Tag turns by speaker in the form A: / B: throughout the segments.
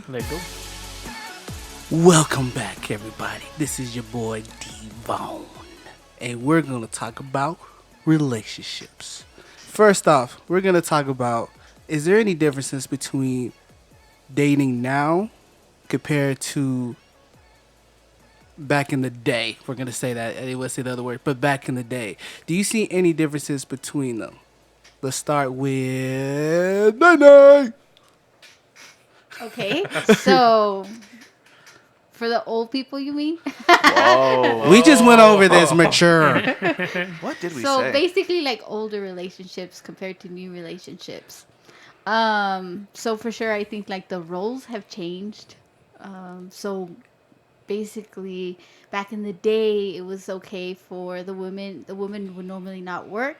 A: Let go.
B: Welcome back, everybody. This is your boy D-Bone, and we're going to talk about relationships. First off, we're going to talk about, is there any differences between dating now compared to back in the day? We're going to say that. I would say the other word, but back in the day. Do you see any differences between them? Let's start with Nene.
C: Okay, so for the old people, you mean?
D: Whoa.
B: We just went over this mature.
D: What did we
C: So
D: say?
C: basically, like older relationships compared to new relationships. So for sure, I think like the roles have changed. So basically, back in the day, it was okay for the women. The woman would normally not work,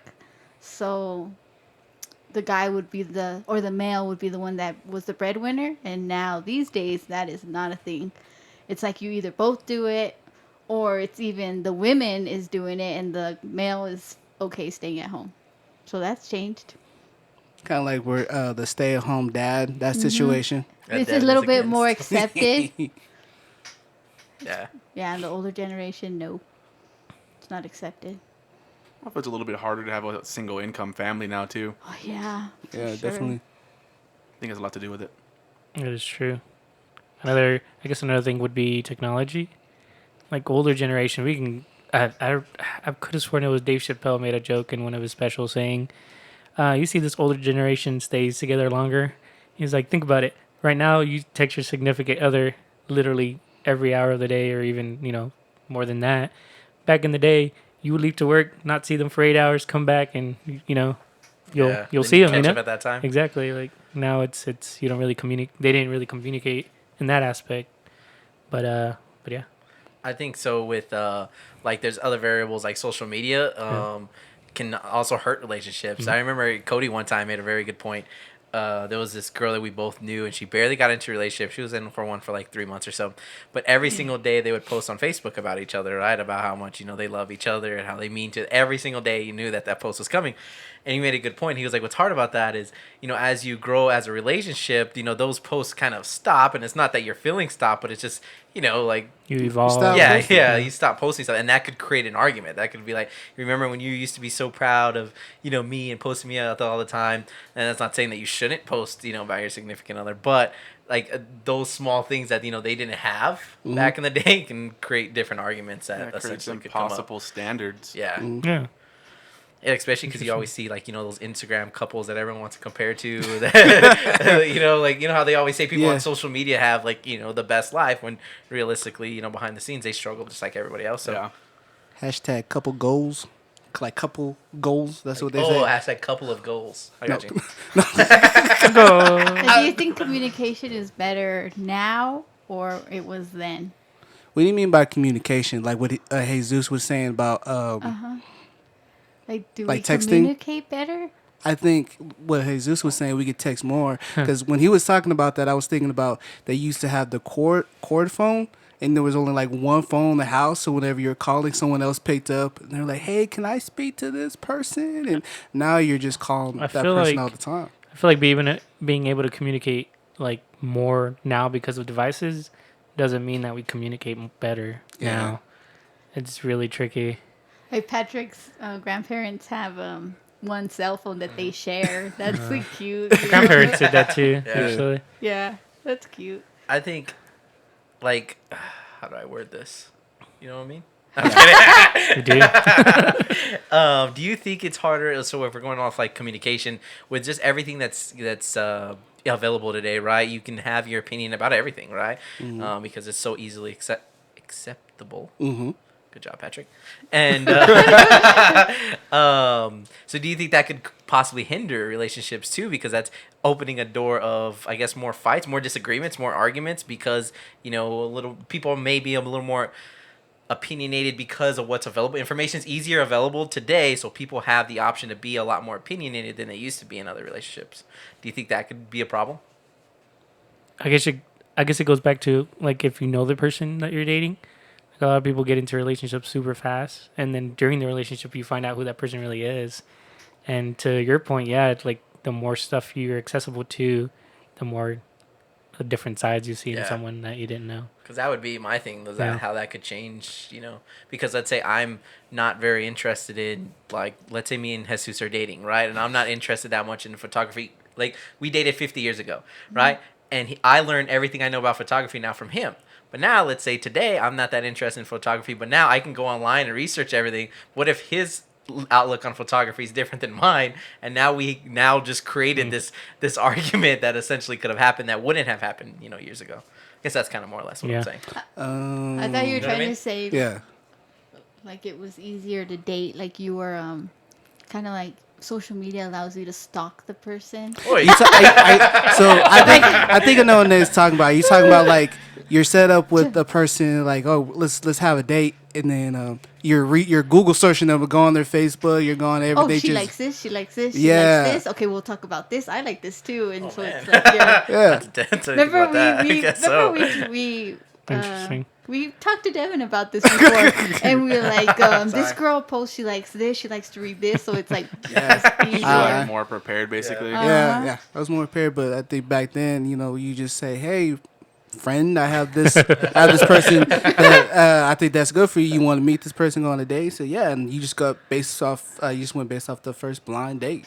C: so the guy would be the male would be the one that was the breadwinner. And now these days, that is not a thing. It's like you either both do it, or it's even the women is doing it and the male is okay staying at home. So that's changed.
B: Kind of like we're the stay-at-home dad, that
C: Mm-hmm.
B: situation.
C: It's
A: That
C: a little
A: is
C: bit more
A: against.
C: accepted.
A: Yeah.
C: Yeah, and the older generation, no, it's not accepted.
D: I know it's a little bit harder to have a single income family now too.
C: Oh yeah, for
B: Yeah,
C: sure.
B: definitely.
D: I think it has a lot to do with it.
A: That is true. I guess another thing would be technology. Like older generation, we can. I could have sworn it was Dave Chappelle made a joke in one of his specials saying, "You see, this older generation stays together longer." He's like, think about it. Right now, you text your significant other literally every hour of the day, or even more than that. Back in the day, you would leave to work, not see them for 8 hours, come back, and you'll
E: Then
A: see
E: you
A: them.
E: catch up at that time.
A: Exactly. Like now, it's you don't really communicate. They didn't really communicate in that aspect. But yeah.
E: I think so. With like, there's other variables like social media can also hurt relationships. I remember Cody one time made a very good point. There was this girl that we both knew, and she barely got into a relationship. She was in for one for like 3 months or so. But every single day they would post on Facebook about each other, right? About how much they love each other and how they mean to. Every single day you knew that post was coming. And he made a good point. He was like, what's hard about that is, as you grow as a relationship, those posts kind of stop. And it's not that your feelings stop, but it's just, like,
A: You evolve.
B: stop.
E: yeah,
B: posting.
E: yeah, you stop posting stuff, and that could create an argument. That could be like, remember when you used to be so proud of, me and posting me out all the time. And that's not saying that you shouldn't post, about your significant other, but like those small things that they didn't have back in the day can create different arguments that
D: That creates
E: essentially could come up.
D: impossible standards.
E: Yeah.
A: Yeah.
E: Yeah, especially because you always see those Instagram couples that everyone wants to compare to. That, how they always say people
B: Yeah.
E: on social media have the best life when realistically behind the scenes they struggle just like everybody else. So
D: Yeah.
B: Hashtag couple goals. Like couple goals. That's what they
E: oh,
B: say.
E: hashtag couple of goals. I got you.
C: And do you think communication is better now or it was then?
B: What do you mean by communication? Like what Jesus was saying about
C: Like, do
B: Like
C: we
B: texting?
C: communicate better?
B: I think what Jesus was saying, we could text more. Because when he was talking about that, I was thinking about they used to have the cord phone, and there was only like one phone in the house. So whenever you're calling, someone else picked up, and they're like, "Hey, can I speak to this person?" And now you're just calling
A: I
B: that
A: feel
B: person
A: like-
B: all the time.
A: I feel like being able to communicate like more now because of devices doesn't mean that we communicate better
B: Yeah.
A: now. It's really tricky.
C: Like Patrick's grandparents have one cell phone that they share. That's so cute.
A: Grandparents did that too,
E: Yeah.
A: actually.
C: Yeah, that's cute.
E: I think, like, how do I word this? You know what I mean?
A: We do.
E: Do you think it's harder? So if we're going off like communication with just everything that's available today, right? You can have your opinion about everything, right? Because it's so easily acceptable.
B: Mm-hmm.
E: Good job, Patrick. And so do you think that could possibly hinder relationships too? Because that's opening a door of, I guess, more fights, more disagreements, more arguments. Because people may be a little more opinionated because of what's available. Information is easier available today, so people have the option to be a lot more opinionated than they used to be in other relationships. Do you think that could be a problem?
A: I guess it goes back to like if you know the person that you're dating. Like a lot of people get into relationships super fast, and then during the relationship you find out who that person really is. And to your point, yeah, it's like the more stuff you're accessible to, the more the different sides you see in
E: Yeah.
A: someone that you didn't know.
E: Because that would be my thing. Is that
A: Yeah.
E: how that could change? Because let's say I'm not very interested in, like, let's say me and Jesus are dating, right? And I'm not interested that much in photography. Like, we dated 50 years ago, right? And I learned everything I know about photography now from him. But now, let's say today, I'm not that interested in photography, but now I can go online and research everything. What if his outlook on photography is different than mine? And now we just created this argument that essentially could have happened that wouldn't have happened, years ago. I guess that's kind of more or less what
A: Yeah.
E: I'm saying.
C: I thought you were
E: know what I
C: trying
E: mean?
C: to say
B: Yeah.
C: like it was easier to date, like you were kind of like social media allows you to stalk the person.
E: Oi.
B: So I think I know what Ned's talking about. You talking about like you're set up with the person, like, oh, let's have a date, and then you're Google searching them, go on their Facebook, you're going
C: Oh,
B: everything.
C: she likes this. She likes this. She
B: Yeah.
C: likes this. Okay, we'll talk about this. I like this too, and so
E: man.
C: it's like yeah.
B: Yeah.
E: That's
C: Remember
E: about that. I guess so.
C: we
A: Interesting.
C: we talked to Devin about this before, and we were like, this
E: Sorry.
C: girl posts she likes this, she likes to read this, so it's like
B: Yeah.
C: it's easier.
D: You're like more prepared, basically.
B: Yeah. I was more prepared, but I think back then, you just say, "Hey, friend, I have this person that I think that's good for you. You want to meet this person, go on a date?" So yeah, and you just got based off. You just went based off the first blind date.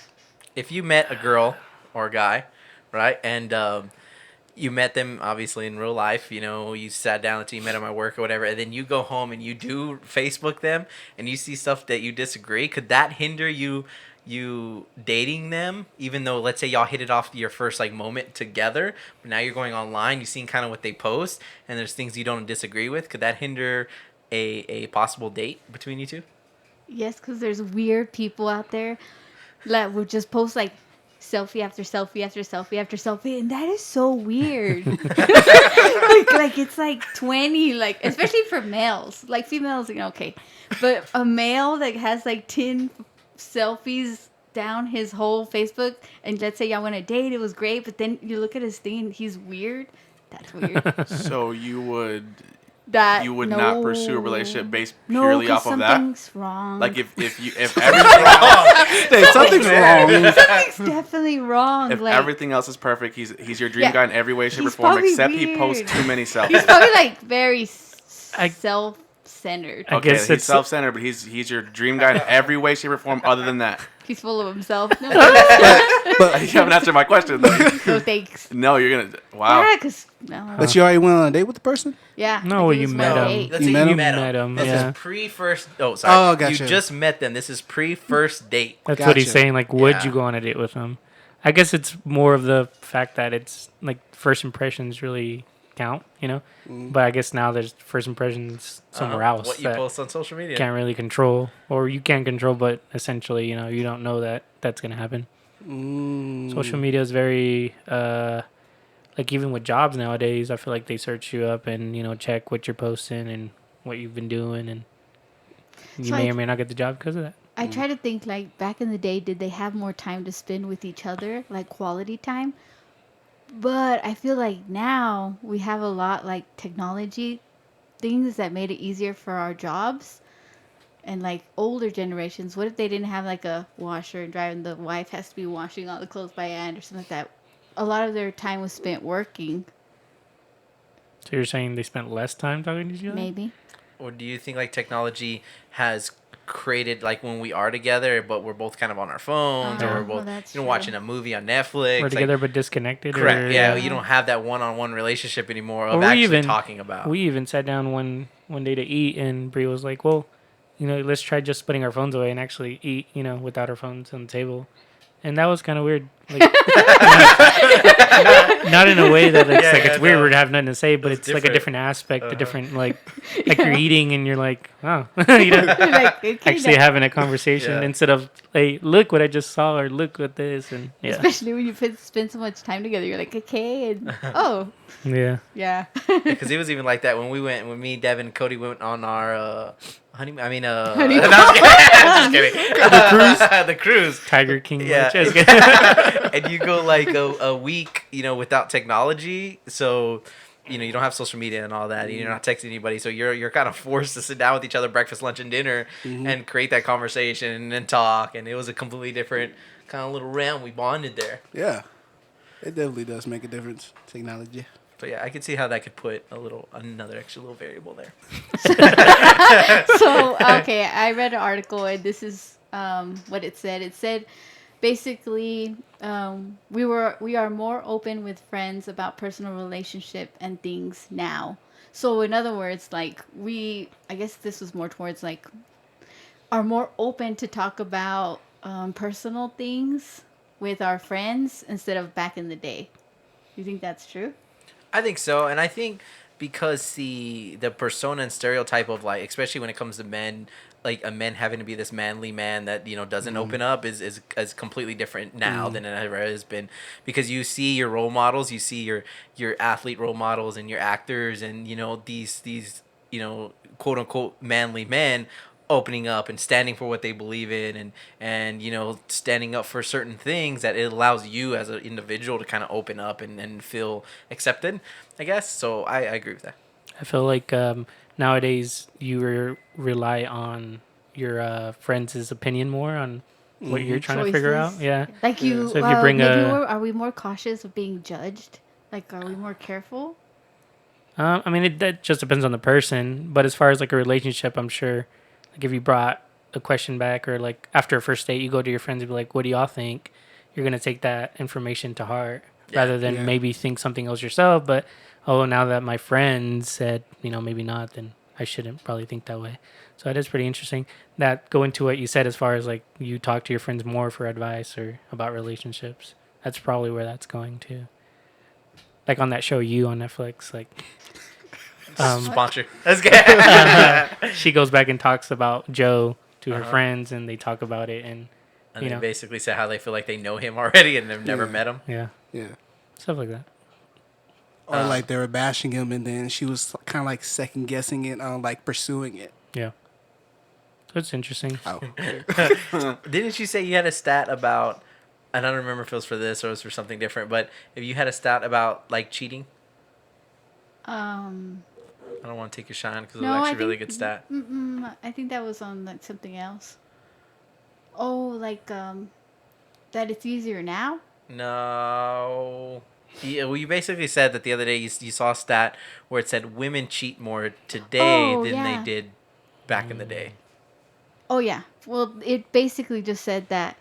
E: If you met a girl or a guy, right, and you met them obviously in real life, you sat down until you met them at work or whatever, and then you go home and you do Facebook them and you see stuff that you disagree, could that hinder you dating them, even though, let's say, y'all hit it off your first like moment together, but now you're going online, you've seen kind of what they post, and there's things you don't disagree with? Could that hinder a possible date between you two?
C: Yes, because there's weird people out there that would just post like selfie after selfie after selfie after selfie, and that is so weird. like it's like 20, like especially for males. Like females, okay, but a male that has like 10 selfies down his whole Facebook, and let's say y'all went on a date, it was great, but then you look at his thing, he's weird. That's weird.
D: So you would
C: No.
D: not pursue a relationship based
C: No,
D: purely
C: 'cause
D: off of that?
C: something's wrong.
D: Like if everything else,
B: Something's wrong.
C: Something's definitely wrong.
D: if
C: like
D: everything else is perfect, he's your dream
C: Yeah.
D: guy in every way, shape, or
C: He's
D: form,
C: probably
D: except he posts
C: weird.
D: too many
C: he's
D: selfies.
C: probably like very
A: I-
C: self-centered.
A: I
D: Okay,
A: guess
D: he's
A: it's-
D: self-centered, but he's your dream guy in every way, shape, or form, other than that.
C: He's full of himself. No,
D: You haven't answered my question. Though.
C: no thanks.
D: No, you're gonna. Wow.
C: Yeah, cause no.
B: But you already went on a date with the person?
C: Yeah.
A: No,
C: like, it
A: you
C: was
A: met
C: one
A: him.
C: date.
E: Let's
B: You
E: say
B: met
E: you
B: him?
E: met
A: Met
E: him.
A: him,
E: This
A: yeah.
E: is pre-first. Oh, sorry.
B: Oh, gotcha.
E: You just met them. This is pre-first date.
A: That's what he's
B: Gotcha.
A: saying. Like, would
E: Yeah.
A: you go on a date with him? I guess it's more of the fact that it's like first impressions really count, But I guess now there's first impressions somewhere else
E: What you
A: that
E: post on social media.
A: can't really control, or you can control, but essentially, you don't know that that's gonna happen. Social media is very, like even with jobs nowadays, I feel like they search you up and check what you're posting and what you've been doing, and you
C: So
A: may
C: I-
A: or may not get the job because of that.
C: I try to think like back in the day, did they have more time to spend with each other, like quality time? But I feel like now we have a lot like technology things that made it easier for our jobs. And like older generations, what if they didn't have like a washer and dryer and the wife has to be washing all the clothes by hand or something like that? A lot of their time was spent working,
A: So you're saying they spent less time talking to each other?
C: maybe.
E: Or do you think like technology has created like when we are together, but we're both kind of on our phones, or we're
C: well,
E: both
C: that's
E: watching
C: true.
E: a movie on Netflix?
A: We're
E: like-
A: together but disconnected.
E: correct.
A: Or,
E: Yeah, you don't have that one-on-one relationship anymore of
A: Or we
E: actually
A: even-
E: talking about.
A: We even sat down one day to eat, and Brie was like, "Well, let's try just putting our phones away and actually eat, without our phones on the table." And that was kind of weird. Like, not in a way that it's
E: Yeah,
A: like
E: yeah,
A: it's weird.
E: no.
A: We have nothing to say, but
E: It's
A: it's like a
E: different.
A: different aspect, a
E: Uh-huh.
A: different like you're eating and you're like, oh,
C: Like, okay,
A: actually
C: now-
A: having a conversation
E: Yeah.
A: instead of, hey, look what I just saw, or look at this, and yeah,
C: Especially when you spend so much time together, you're like, okay, and oh,
A: yeah.
C: yeah.
E: Because it was even like that when me, Devin, and Cody went on our honeymoon. I mean,
C: Honeymoon.
E: no, I'm just kidding. The cruise. The cruise.
A: Tiger King.
E: Yeah.
A: Just kidding.
E: And you go like a week, without technology. So, you don't have social media and all that. You're not texting anybody. So you're kind of forced to sit down with each other, breakfast, lunch, and dinner, and create that conversation and talk. And it was a completely different kind of little realm. We bonded there.
B: Yeah. It definitely does make a difference, technology.
E: So yeah, I could see how that could put another extra little variable there.
C: So okay, I read an article and this is what it said. It said basically we are more open with friends about personal relationship and things now. So in other words, like I guess this was more towards like are more open to talk about personal things with our friends instead of back in the day. You think that's true?
E: I think so, and I think because the persona and stereotype of like, especially when it comes to men, like a man having to be this manly man that doesn't open up is completely different now than it ever has been, because you see your role models, you see your athlete role models and your actors, and these quote unquote manly men opening up and standing for what they believe in, and standing up for certain things, that it allows you as an individual to kind of open up and feel accepted, I guess. So I agree with that.
A: I feel like nowadays rely on your friends' opinion more on what you're trying to figure out.
C: Choices.
A: Yeah.
C: Like you,
A: So if you bring
C: are we more cautious of being judged? Like, are we more careful?
A: I mean, that just depends on the person. But as far as like a relationship, I'm sure, like if you brought a question back, or like after a first date, you go to your friends and be like, "What do y'all think?" You're gonna take that information to heart rather than
B: Yeah.
A: maybe think something else yourself. But oh, now that my friend said, maybe not, then I shouldn't probably think that way. So that is pretty interesting. That go into what you said as far as like you talk to your friends more for advice or about relationships. That's probably where that's going to. Like on that show You on Netflix, like
E: Sponsor. That's good.
A: she goes back and talks about Joe to her friends, and they talk about it, and
E: And they basically say how they feel like they know him already and they've never
B: Yeah.
E: met him.
A: yeah,
B: Yeah.
A: stuff like that.
B: Or like they were bashing him, and then she was kind of like second guessing it on like pursuing it.
A: Yeah, so it's interesting.
B: Oh,
E: Didn't you say you had a stat about, and I don't remember if it was for this or it was for something different, but if you had a stat about like cheating, I don't want to take your shine because it was
C: No, I
E: actually a really
C: think-
E: good stat.
C: I think that was on like something else. Oh, like that it's easier now.
E: No. Well, you basically said that the other day you saw a stat where it said women cheat more today
C: Oh,
E: than
C: yeah.
E: they did back in the day.
C: Oh yeah. Well, it basically just said that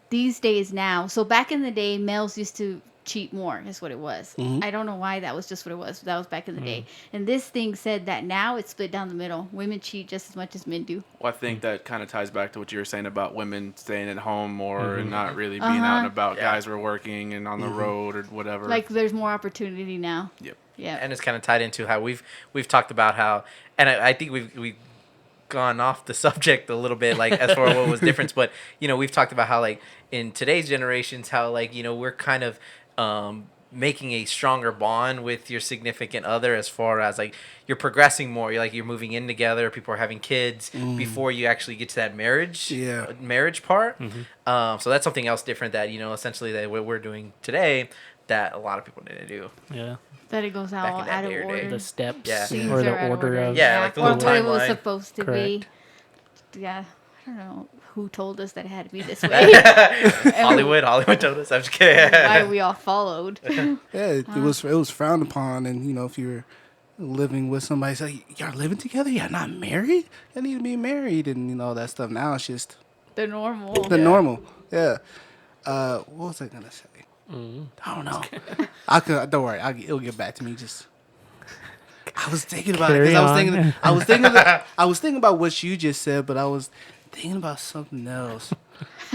C: these days now. So back in the day, males used to cheat more. Is what it was. I don't know why that was just what it was. But that was back in the day. And this thing said that now it's split down the middle. Women cheat just as much as men do.
D: Well, I think that kind of ties back to what you were saying about women staying at home more and not really being out and about.
E: Yeah.
D: Guys were working and on the road or whatever.
C: Like there's more opportunity now.
D: Yep.
C: Yeah.
E: And it's kind of tied into how we've talked about how, and I think we've gone off the subject a little bit, like as far as what was difference, but we've talked about how like in today's generations, how like we're kind of making a stronger bond with your significant other, as far as like you're progressing more, you're moving in together, people are having kids before you actually get to that marriage part. So that's something else different that essentially that what we're doing today that a lot of people didn't do.
A: Yeah,
C: That it goes
E: Back
C: all
E: in that
C: out of
E: day or day.
C: order.
A: the steps
E: Yeah.
C: Things
A: or
C: are
A: the
C: out
A: order of
E: Yeah, like the
C: or
E: little
C: what it was
E: timeline.
C: supposed to
A: Correct.
C: be. Yeah, I don't know who told us that it had to be this way. And
E: Hollywood told us. I'm just kidding.
C: why we all followed.
B: yeah. It was frowned upon, and if you're living with somebody, it's like y'all living together, y'all not married. Y'all need to be married, and all that stuff. Now it's just
C: The normal.
B: the normal. Yeah. What was I gonna say? I don't know. Don't worry. It'll get back to me. Just I was thinking about it
A: Carry
B: because I was
A: on.
B: thinking I was thinking about what you just said, but I was thinking about something else.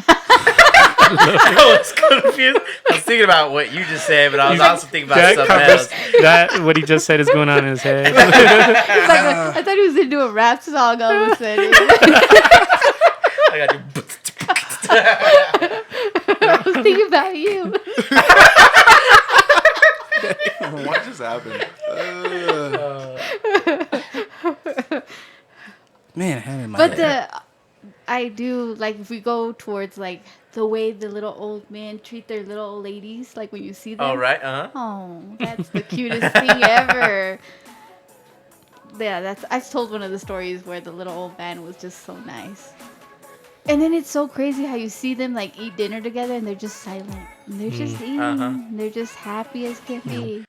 E: I was confused. I was thinking about what you just said, but I was also thinking about something else.
A: That what he just said is going on in his head.
C: It's like, I thought he was gonna do a rap song all of a sudden.
E: I got you.
C: I was thinking about you.
D: What just happened?
B: Man, I had it in my
C: But
B: head.
C: I do like if we go towards like the way the little old men treat their little old ladies, like when you see them.
E: All right.
C: Oh, that's the cutest thing ever. Yeah, I've told one of the stories where the little old man was just so nice. And then it's so crazy how you see them like eat dinner together and they're just silent. And they're just eating. And they're just happy as can be.